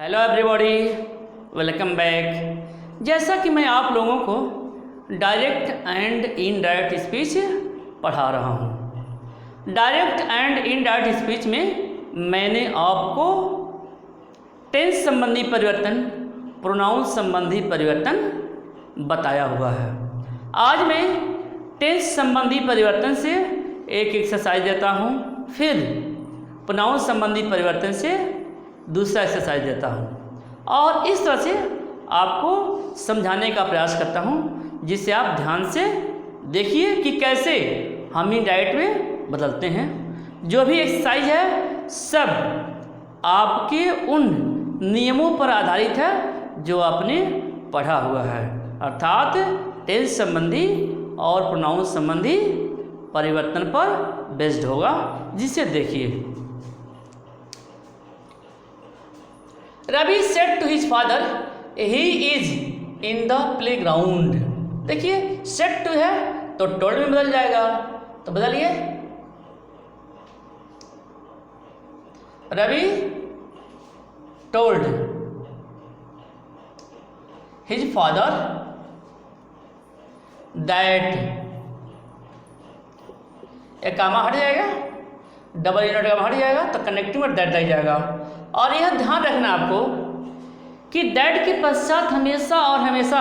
Hello everybody, welcome back. जैसा कि मैं आप लोगों को डायरेक्ट एंड इनडायरेक्ट स्पीच पढ़ा रहा हूँ। डायरेक्ट एंड इनडायरेक्ट स्पीच में मैंने आपको टेंस संबंधी परिवर्तन, प्रोनाउन संबंधी परिवर्तन बताया हुआ है। आज मैं टेंस संबंधी परिवर्तन से एक एक्सरसाइज देता हूँ, फिर प्रोनाउन संबंधी परिवर्तन से दूसरा एक्सरसाइज देता हूँ और इस तरह से आपको समझाने का प्रयास करता हूँ, जिससे आप ध्यान से देखिए कि कैसे हम इनडायरेक्ट में बदलते हैं। जो भी एक्सरसाइज है सब आपके उन नियमों पर आधारित है जो आपने पढ़ा हुआ है, अर्थात टेंस संबंधी और प्रोनाउन संबंधी परिवर्तन पर बेस्ड होगा। जिसे देखिए, Ravi said to his father he is in the playground. देखिए सेड टू है तो टोल्ड में बदल जाएगा, तो बदलिए Ravi told his father that. एक कामा हट जाएगा, डबल यूनिट का हट जाएगा तो कनेक्टिंग में दैट लग जाएगा। और यह ध्यान रखना आपको कि दैट के पश्चात हमेशा और हमेशा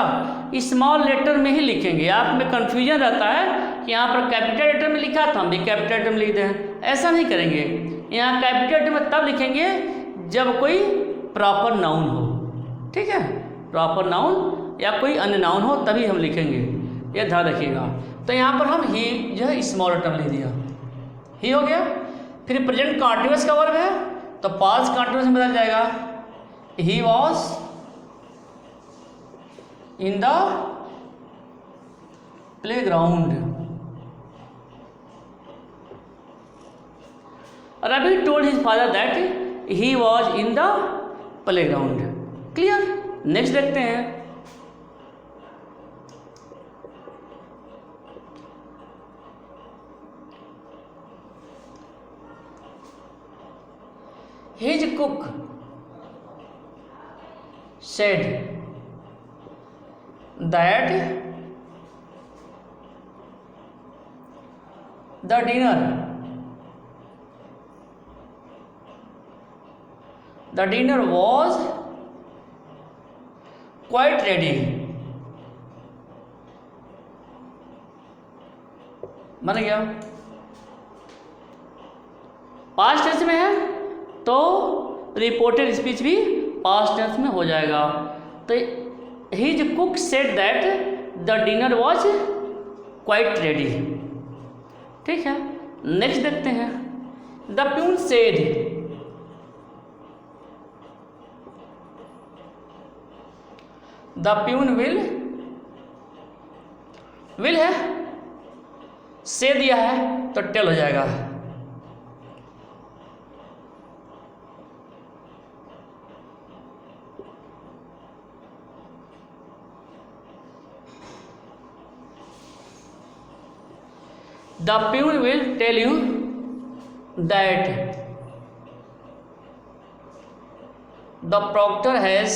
स्मॉल लेटर में ही लिखेंगे। आप में कन्फ्यूजन रहता है कि यहाँ पर कैपिटल लेटर में लिखा था, हम भी कैपिटल लेटर में लिख दें। ऐसा नहीं करेंगे। यहाँ कैपिटल लेटर में तब लिखेंगे जब कोई प्रॉपर नाउन हो, ठीक है, प्रॉपर नाउन या कोई अन्य नाउन हो तभी हम लिखेंगे, यह ध्यान रखिएगा। तो यहाँ पर हम ही जो है स्मॉल लेटर में लिख दिया, ही हो गया। फिर प्रेजेंट कंटीन्यूअस का वर्ब है तो पास्ट कंटीन्यूअस में बदल जाएगा, he was in the playground. Ravi told his father that he was in the playground. Clear. Next देखते हैं। His cook said that the dinner was quite ready। बन गया। पास्ट टेंस में है तो रिपोर्टेड स्पीच भी past tense में हो जाएगा। तो his cook said that the dinner was quite ready. ठीक है। नेक्स्ट देखते हैं। The peon said the peon will है, से दिया है तो टेल हो जाएगा। The peon will tell you that the proctor has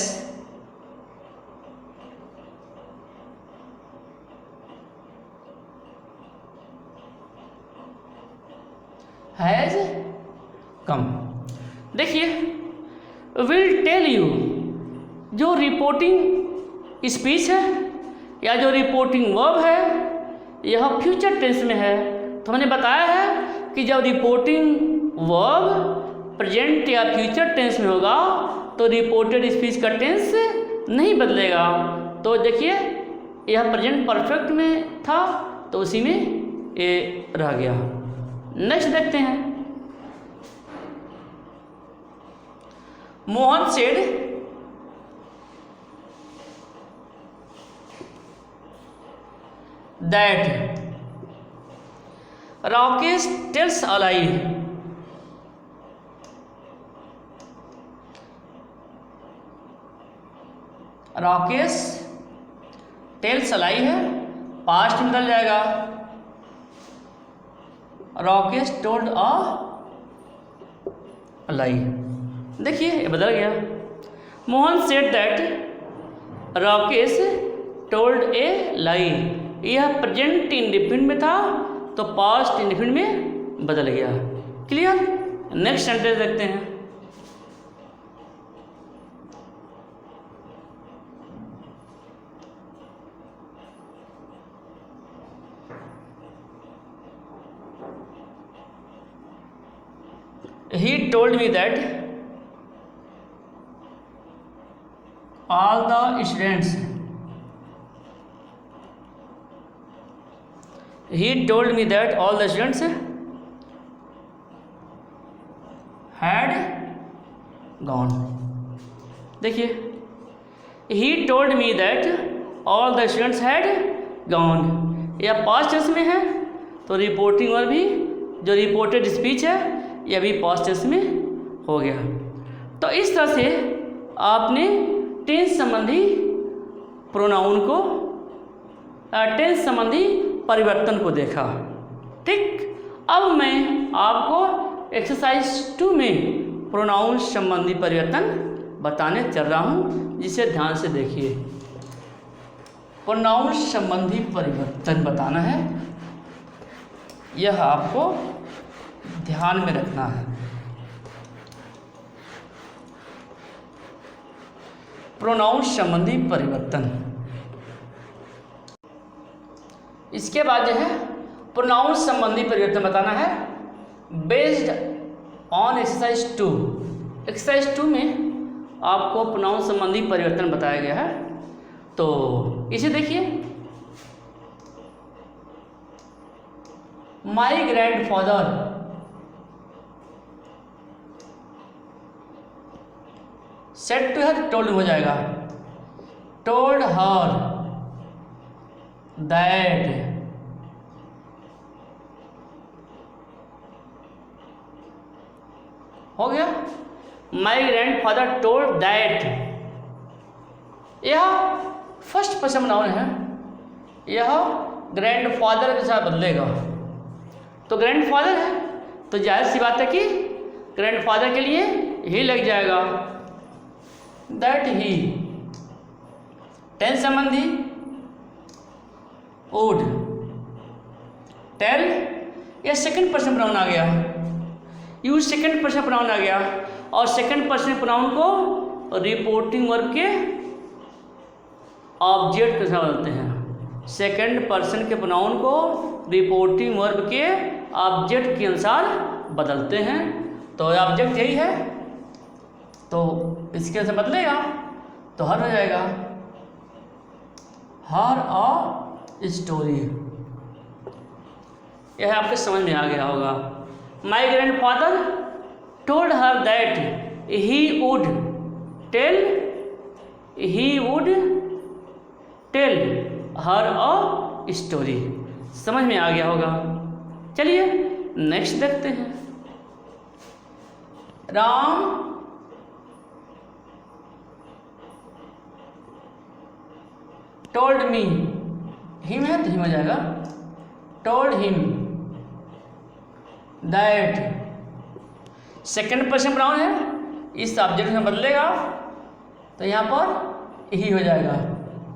come। देखिए will tell you जो रिपोर्टिंग स्पीच है या जो रिपोर्टिंग वर्ब है यह फ्यूचर टेंस में है। तो हमने बताया है कि जब रिपोर्टिंग वर्ब प्रेजेंट या फ्यूचर टेंस में होगा तो रिपोर्टेड स्पीच का टेंस नहीं बदलेगा। तो देखिए यह प्रेजेंट परफेक्ट में था तो उसी में ये रह गया। नेक्स्ट देखते हैं। Mohan said that Rakesh tells a lie. Rakesh tells a lie है, पास्ट में बदल जाएगा। Rakesh told a lie. देखिए ये बदल गया। Mohan said that Rakesh told a lie. यह प्रेजेंट इंडेफिनिट में था तो पास्ट इंडेफिनिट में बदल गया। क्लियर। नेक्स्ट सेंटेंस देखते हैं। He told me that all the students had gone। देखिए, he told me that all the students had gone, यह पास्ट टेंस में है तो रिपोर्टिंग वर्ब भी जो रिपोर्टेड स्पीच है यह भी पास्ट टेंस में हो गया। तो इस तरह से आपने टेंस संबंधी प्रोनाउन को टेंस संबंधी परिवर्तन को देखा। ठीक। अब मैं आपको एक्सरसाइज 2 में प्रोनाउन संबंधी परिवर्तन बताने चल रहा हूँ, जिसे ध्यान से देखिए। प्रोनाउन संबंधी परिवर्तन बताना है, यह आपको ध्यान में रखना है। प्रोनाउन संबंधी परिवर्तन। इसके बाद जो है प्रोनाउन संबंधी परिवर्तन बताना है बेस्ड ऑन एक्सरसाइज 2। एक्सरसाइज 2 में आपको प्रोनाउन संबंधी परिवर्तन बताया गया है। तो इसे देखिए। My grandfather said to her, told हो जाएगा, टोल्ड हर दैट हो गया। माई ग्रैंडफादर टोल्ड दैट, यह फर्स्ट पर्सन नाउन है, यह ग्रैंडफादर के साथ बदलेगा। तो ग्रैंडफादर है तो जाहिर सी बात है कि ग्रैंडफादर के लिए ही लग जाएगा। दैट ही टेंस संबंधी वुड टेल, यह सेकंड पर्सन प्रोनाउन आ गया, यूज सेकंड पर्सन प्रोनाउन आ गया। और सेकंड पर्सन प्रोनाउन को रिपोर्टिंग वर्ब के ऑब्जेक्ट के साथ बदलते हैं। सेकंड पर्सन के प्रोनाउन को रिपोर्टिंग वर्ब के ऑब्जेक्ट के अनुसार बदलते हैं। तो ऑब्जेक्ट यही है तो इसके से बदलेगा तो हर हो जाएगा, हर अ स्टोरी। यह आपके समझ में आ गया होगा। My grandfather told her that he would tell her a story. समझ में आ गया होगा। चलिए नेक्स्ट देखते हैं। राम टोल्ड मी, हिम है तो हिम हो जाएगा, told him that, second person pronoun है, इस ऑब्जेक्ट में बदलेगा तो यहाँ पर ही हो जाएगा,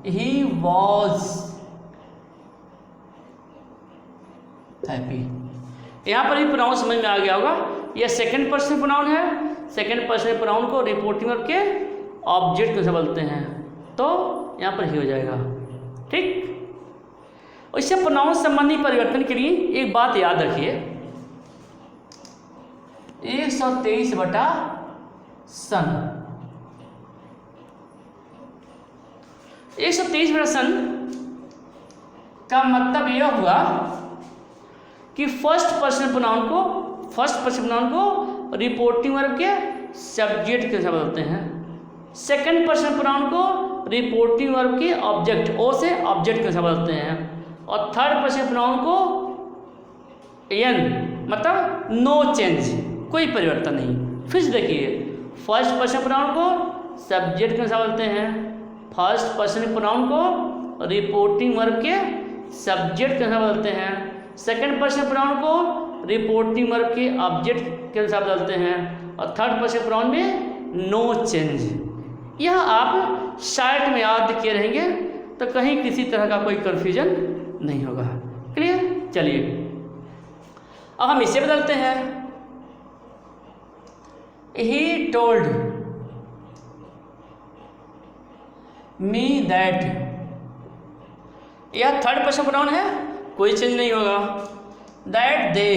ही वॉज हैप्पी। यहाँ पर भी प्रोनाउन समझ में आ गया होगा। यह सेकंड पर्सन प्रोनाउन है, सेकंड पर्सन प्रोनाउन को रिपोर्टिंग वर्ब के ऑब्जेक्ट को से बोलते हैं तो यहाँ पर ही हो जाएगा। ठीक। और इससे प्रोनाउन संबंधी परिवर्तन के लिए एक बात याद रखिए, 123 बटा सन, 123 बटा सन का मतलब यह हुआ कि फर्स्ट पर्सन प्रोनाउन को रिपोर्टिंग वर्ब के सब्जेक्ट के साथ बदलते हैं, सेकंड पर्सन प्रोनाउन को रिपोर्टिंग वर्ब के ऑब्जेक्ट ओ से ऑब्जेक्ट के साथ बदलते हैं, और थर्ड पर्सन प्रोनाउन को एन मतलब नो चेंज, कोई परिवर्तन नहीं। फिर से देखिए, फर्स्ट पर्सन प्रोनाउन को सब्जेक्ट के साथ बदलते हैं, फर्स्ट पर्सन प्रोनाउन को रिपोर्टिंग वर्ब के सब्जेक्ट के साथ बदलते हैं, सेकंड पर्सन प्रोनाउन को रिपोर्टिंग वर्ब के ऑब्जेक्ट के साथ बदलते हैं, और थर्ड पर्सन प्रोनाउन में नो चेंज। यह आप शार्ट में याद किए रहेंगे तो कहीं किसी तरह का कोई कन्फ्यूजन नहीं होगा। क्लियर? चलिए अब हम इसे बदलते हैं। ही टोल्ड मी दैट, यह थर्ड पर्सन प्रोनाउन है, कोई चेंज नहीं होगा। दैट दे,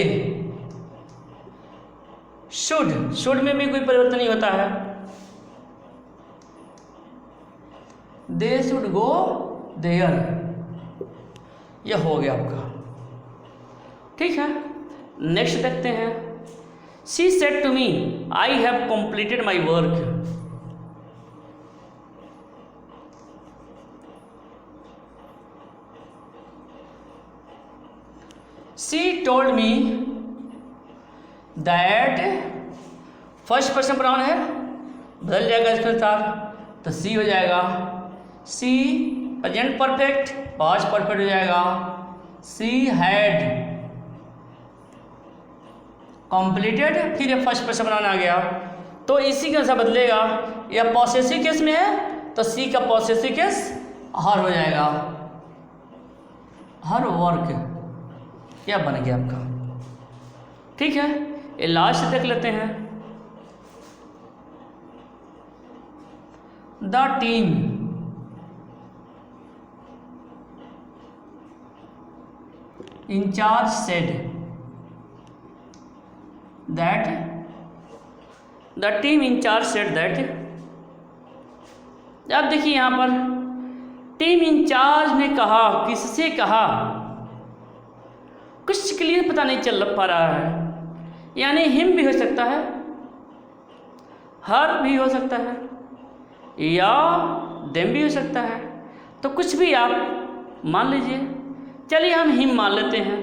शुड में भी कोई परिवर्तन नहीं होता है। दे शुड गो देयर, यह हो गया आपका। ठीक है, नेक्स्ट देखते हैं। She said to me I have completed my work, she told me that, first person pronoun है, बदल जाएगा इसके अनुसार, तो सी हो जाएगा। See present perfect, past perfect हो जाएगा। सी हैड कंप्लीटेड, फिर ये फर्स्ट पर्सन प्रोनाउन आ गया, तो इसी के अनुसार बदलेगा। यह पॉसेसिव केस में है तो सी का पॉसेसिव केस हर हो जाएगा। हर वर्क, क्या बन गया आपका। ठीक है, ये लास्ट देख लेते हैं। The team in charge said that, the team in charge said that. अब देखिए यहाँ पर टीम इंचार्ज ने कहा, किससे कहा, कुछ क्लियर पता नहीं चल पा रहा है, यानी हिम भी हो सकता है, हर भी हो सकता है, या देम भी हो सकता है, तो कुछ भी आप मान लीजिए। चलिए हम हिम मान लेते हैं,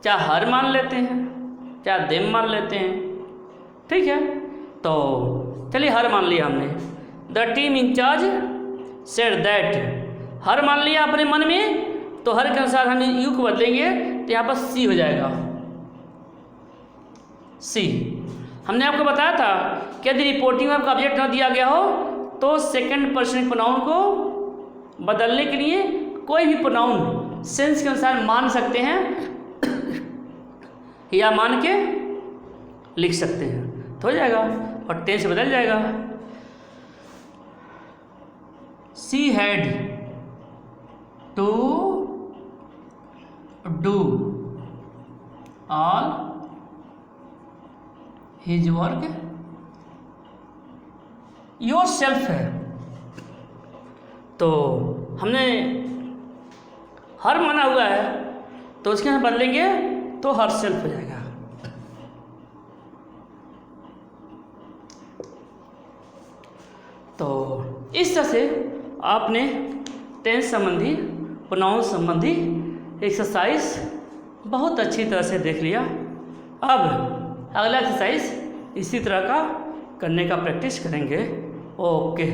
चाहे हर मान लेते हैं, चाहे देम मान लेते हैं। ठीक है, तो चलिए हर मान लिया हमने। The team in charge said that, हर मान लिया अपने मन में, तो हर के अनुसार हम यू को बदलेंगे तो यहाँ पर सी हो जाएगा। सी, हमने आपको बताया था कि यदि रिपोर्टिंग वर्ब का ऑब्जेक्ट न दिया गया हो तो सेकंड पर्सन प्रोनाउन को बदलने के लिए कोई भी प्रोनाउन सेंस के अनुसार मान सकते हैं या मान के लिख सकते हैं, तो हो जाएगा और टेंस बदल जाएगा। She had to do all his work yourself है, तो हमने हर माना हुआ है तो उसके अंदर बदलेंगे तो हर सेल्फ हो जाएगा। तो इस तरह से आपने टेंस संबंधी, प्रोनाउन संबंधी एक्सरसाइज बहुत अच्छी तरह से देख लिया। अब अगला एक्सरसाइज इसी तरह का करने का प्रैक्टिस करेंगे। ओके।